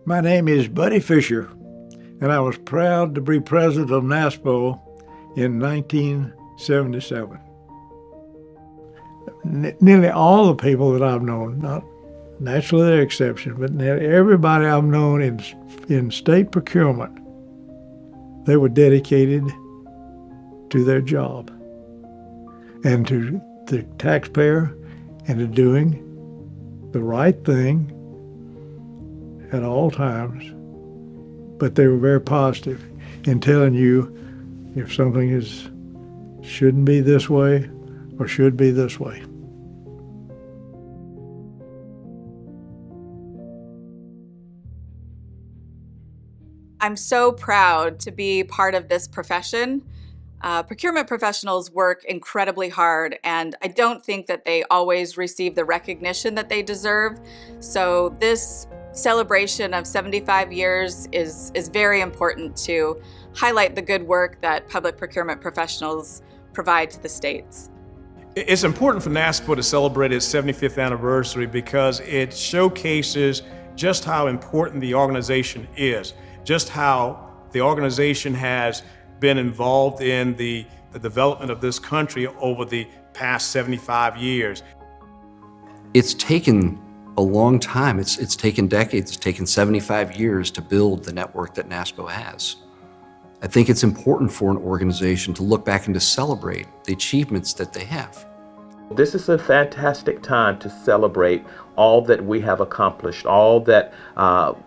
My name is Buddy Fisher, and I was proud to be president of NASPO in 1977. Nearly all the people that I've known, not naturally there are exceptions, but nearly everybody I've known in state procurement, they were dedicated to their job and to the taxpayer and to doing the right thing at all times. But they were very positive in telling you if something shouldn't be this way or should be this way. I'm so proud to be part of this profession. Procurement professionals work incredibly hard, and I don't think that they always receive the recognition that they deserve. So this celebration of 75 years is very important to highlight the good work that public procurement professionals provide to the states. It's important for NASPO to celebrate its 75th anniversary because it showcases just how important the organization is, just how the organization has been involved in the development of this country over the past 75 years. It's taken a long time. It's taken decades. It's taken 75 years to build the network that NASPO has. I think it's important for an organization to look back and to celebrate the achievements that they have. This is a fantastic time to celebrate all that we have accomplished, all that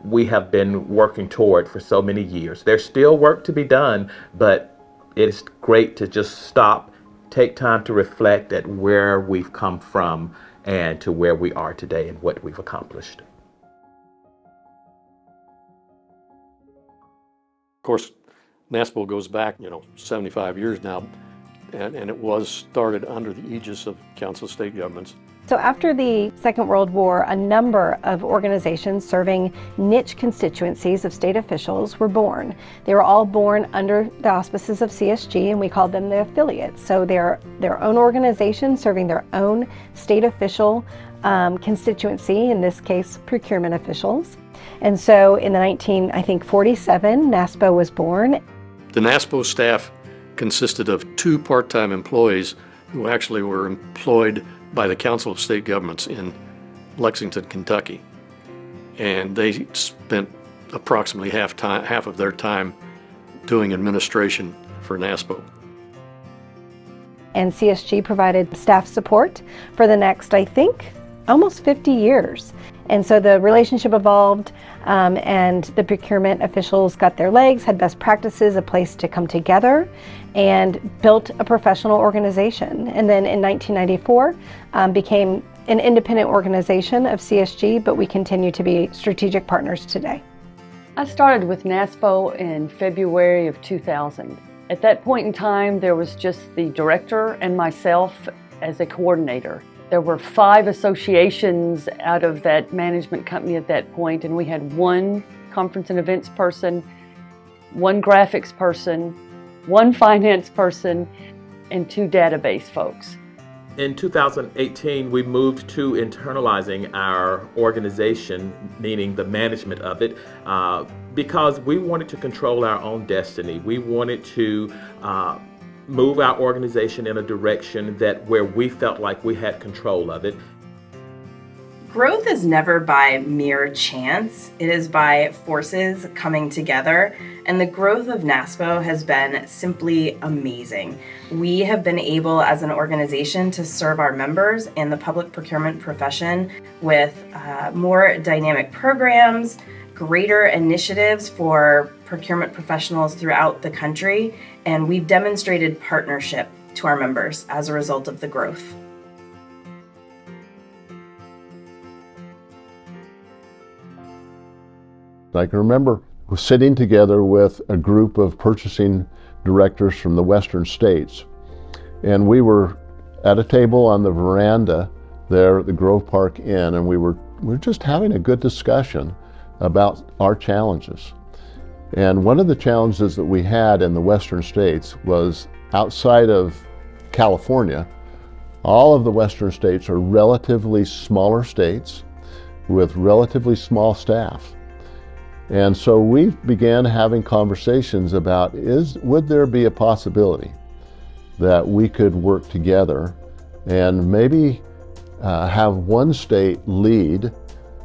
we have been working toward for so many years. There's still work to be done, but it's great to just stop, take time to reflect at where we've come from and to where we are today and what we've accomplished. Of course, NASPO goes back, 75 years now, and it was started under the aegis of Council of State Governments. So after the Second World War, a number of organizations serving niche constituencies of state officials were born. They were all born under the auspices of CSG, and we called them the affiliates. So they're their own organization serving their own state official constituency, in this case, procurement officials. And so in the 1947, NASPO was born. The NASPO staff consisted of 2 part-time employees who actually were employed by the Council of State Governments in Lexington, Kentucky. And they spent approximately half of their time doing administration for NASPO. And CSG provided staff support for the next, I think, almost 50 years. And so the relationship evolved, and the procurement officials got their legs, had best practices, a place to come together, and built a professional organization. And then in 1994, became an independent organization of CSG, but we continue to be strategic partners today. I started with NASPO in February of 2000. At that point in time, there was just the director and myself as a coordinator. There were 5 associations out of that management company at that point, and we had 1 conference and events person, 1 graphics person, 1 finance person, and 2 database folks. In 2018, we moved to internalizing our organization, meaning the management of it, because we wanted to control our own destiny. We wanted to move our organization in a direction where we felt like we had control of it. Growth is never by mere chance. It is by forces coming together, and the growth of NASPO has been simply amazing. We have been able as an organization to serve our members and the public procurement profession with more dynamic programs, greater initiatives for procurement professionals throughout the country, and we've demonstrated partnership to our members as a result of the growth. I can remember sitting together with a group of purchasing directors from the western states, and we were at a table on the veranda there at the Grove Park Inn, and we were just having a good discussion about our challenges. And one of the challenges that we had in the western states was outside of California, all of the western states are relatively smaller states with relatively small staff. And so we began having conversations about, would there be a possibility that we could work together and maybe have one state lead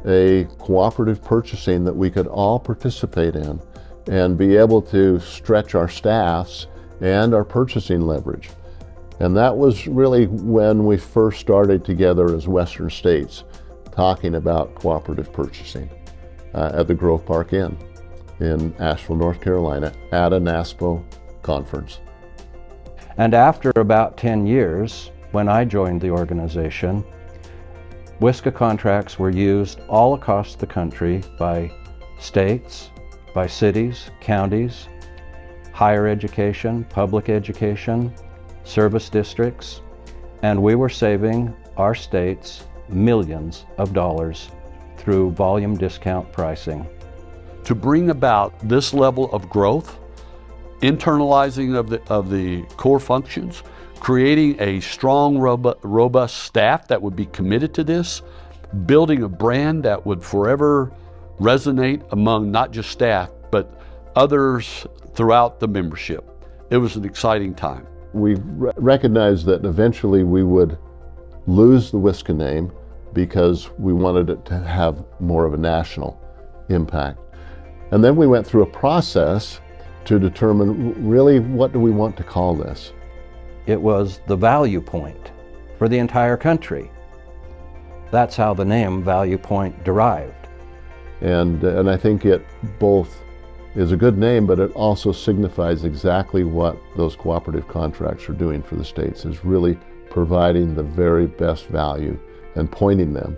a cooperative purchasing that we could all participate in and be able to stretch our staffs and our purchasing leverage. And that was really when we first started together as Western states talking about cooperative purchasing at the Grove Park Inn in Asheville, North Carolina at a NASPO conference. And after about 10 years, when I joined the organization, WSCA contracts were used all across the country by states, by cities, counties, higher education, public education, service districts, and we were saving our states millions of dollars through volume discount pricing. To bring about this level of growth, internalizing of the core functions, creating a strong, robust staff that would be committed to this, building a brand that would forever resonate among not just staff, but others throughout the membership. It was an exciting time. We recognized that eventually we would lose the WSCA name because we wanted it to have more of a national impact. And then we went through a process to determine really what do we want to call this. It was the value point for the entire country. That's how the name Value Point derived. And I think it both is a good name, but it also signifies exactly what those cooperative contracts are doing for the states, is really providing the very best value and pointing them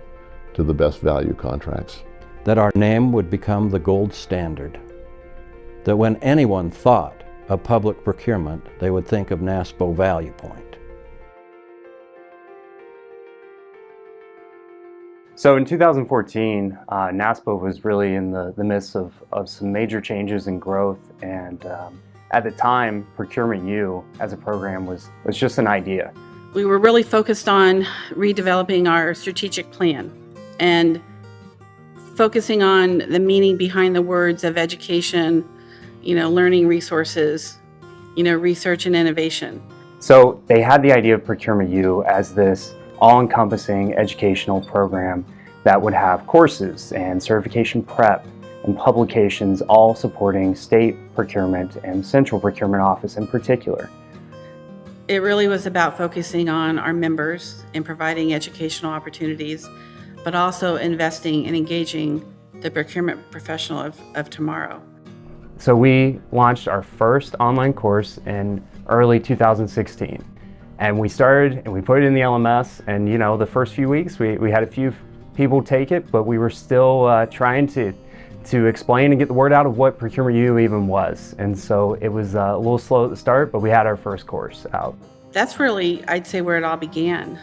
to the best value contracts. That our name would become the gold standard. That when anyone thought of public procurement, they would think of NASPO Value Point. So in 2014, NASPO was really in the midst of some major changes and growth, and at the time, Procurement U as a program was just an idea. We were really focused on redeveloping our strategic plan and focusing on the meaning behind the words of education, learning resources, research and innovation. So they had the idea of Procurement U as this all-encompassing educational program that would have courses and certification prep and publications, all supporting state procurement and central procurement office in particular. It really was about focusing on our members and providing educational opportunities, but also investing and engaging the procurement professional of tomorrow. So we launched our first online course in early 2016. And we started and we put it in the LMS, and the first few weeks we had a few people take it, but we were still trying to explain and get the word out of what Procurement U even was. And so it was a little slow at the start, but we had our first course out. That's really, I'd say, where it all began,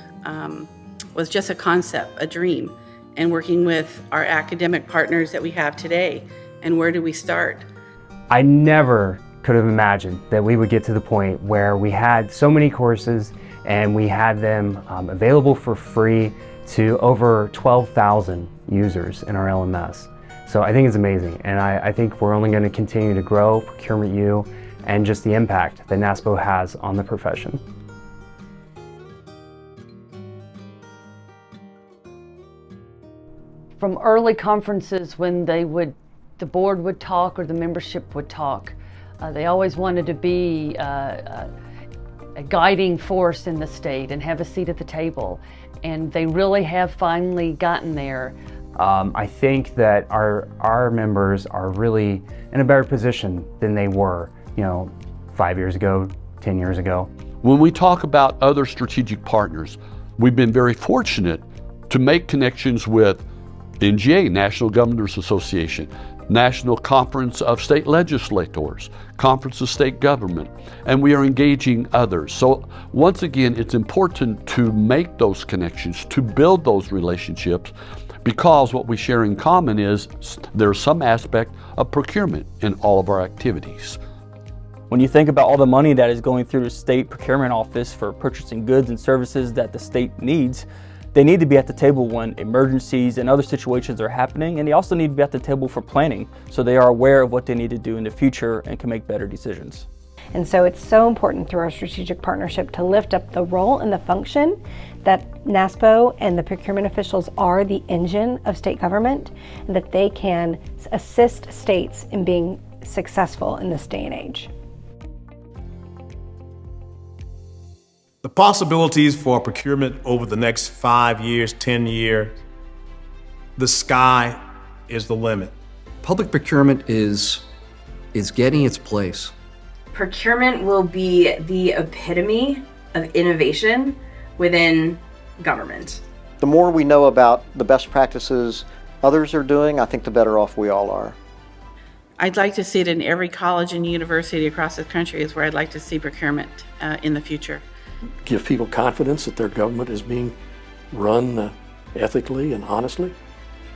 was just a concept, a dream, and working with our academic partners that we have today. And where do we start? I never could have imagined that we would get to the point where we had so many courses and we had them available for free to over 12,000 users in our LMS. So I think it's amazing, and I think we're only going to continue to grow Procurement U and just the impact that NASPO has on the profession. From early conferences when the board would talk or the membership would talk, they always wanted to be a guiding force in the state and have a seat at the table. And they really have finally gotten there. I think that our members are really in a better position than they were, 5 years ago, 10 years ago. When we talk about other strategic partners, we've been very fortunate to make connections with NGA, National Governors Association, National Conference of State Legislators, Conference of State Government, and we are engaging others. So once again, it's important to make those connections, to build those relationships, because what we share in common is there's some aspect of procurement in all of our activities. When you think about all the money that is going through the state procurement office for purchasing goods and services that the state needs, They need to be at the table when emergencies and other situations are happening, and they also need to be at the table for planning so they are aware of what they need to do in the future and can make better decisions. And so it's so important through our strategic partnership to lift up the role and the function that NASPO and the procurement officials are the engine of state government, and that they can assist states in being successful in this day and age. The possibilities for procurement over the next 5 years, 10 years, the sky is the limit. Public procurement is getting its place. Procurement will be the epitome of innovation within government. The more we know about the best practices others are doing, I think the better off we all are. I'd like to see it in every college and university across the country is where I'd like to see procurement in the future. Give people confidence that their government is being run ethically and honestly.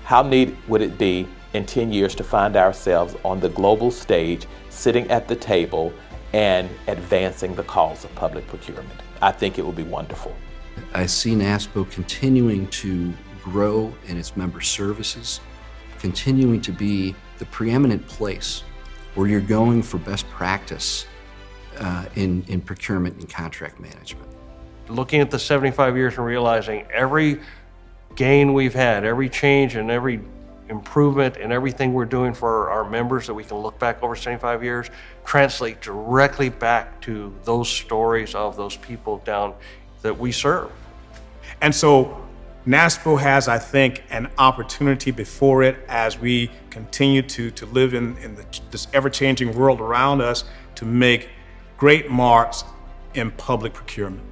How neat would it be in 10 years to find ourselves on the global stage, sitting at the table and advancing the cause of public procurement? I think it would be wonderful. I see NASPO continuing to grow in its member services, continuing to be the preeminent place where you're going for best practice in procurement and contract management. Looking at the 75 years and realizing every gain we've had, every change and every improvement and everything we're doing for our members that we can look back over 75 years, translate directly back to those stories of those people down that we serve. And so NASPO has, I think, an opportunity before it as we continue to live in this ever-changing world around us to make great marks in public procurement.